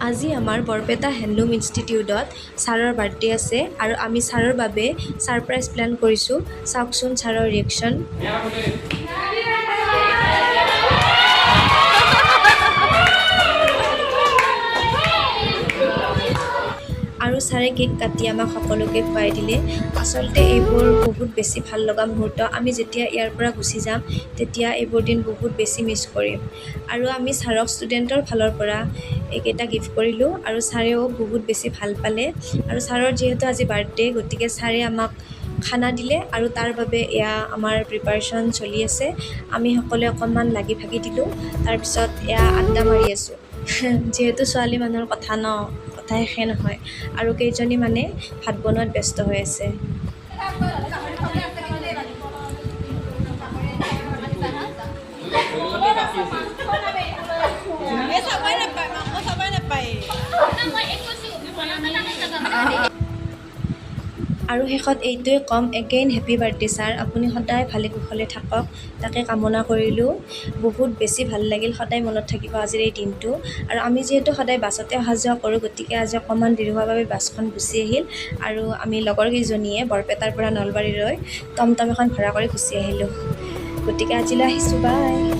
আজি আমাৰ বৰপেটা হেণ্ডলুম ইনষ্টিটিউটত ছাৰৰ বাৰ্থডে আছে আৰু আমি ছাৰৰ বাবে ছাৰপ্ৰাইজ প্লেন কৰিছোঁ। চাওকচোন ছাৰৰ ৰিয়েকশ্যন। আৰু ছাৰে কেক কাটি আমাক সকলোকে খুৱাই দিলে। আচলতে এইবোৰ বহুত বেছি ভাল লগা মুহূৰ্ত। আমি যেতিয়া ইয়াৰ পৰা গুচি যাম তেতিয়া এইবোৰ দিন বহুত বেছি মিছ কৰিম। আৰু আমি ছাৰক ষ্টুডেণ্টৰ ফালৰ পৰা এইকেইটা গিফ্ট কৰিলোঁ আৰু ছাৰেও বহুত বেছি ভাল পালে। আৰু ছাৰৰ যিহেতু আজি বাৰ্থডে, গতিকে ছাৰে আমাক খানা দিলে আৰু তাৰ বাবে এয়া আমাৰ প্ৰিপাৰেশ্যন চলি আছে। আমি সকলোৱে অকণমান লাগি ভাগি দিলোঁ। তাৰপিছত এয়া আড্ডা মাৰি আছোঁ। যিহেতু ছোৱালী মানুহৰ কথা ন, কথা শেষে নহয়। আৰু কেইজনী মানে ভাত বনোৱাত ব্যস্ত হৈ আছে। আৰু শেষত এইটোৱে ক'ম, এগেইন হেপী বাৰ্থডে ছাৰ। আপুনি সদায় ভালে কুশলে থাকক, তাকে কামনা কৰিলোঁ। বহুত বেছি ভাল লাগিল, সদায় মনত থাকিব আজিৰ এই দিনটো। আৰু আমি যিহেতু সদায় বাছতে অহা যোৱা কৰোঁ, গতিকে আজি অকণমান দেৰি হোৱাৰ বাবে বাছখন গুচি আহিল আৰু আমি লগৰ কেইজনীয়ে বৰপেটাৰ পৰা নলবাৰীলৈ টমটম এখন ভাড়া কৰি গুচি আহিলোঁ। গতিকে আজিলৈ আহিছোঁ, বাই।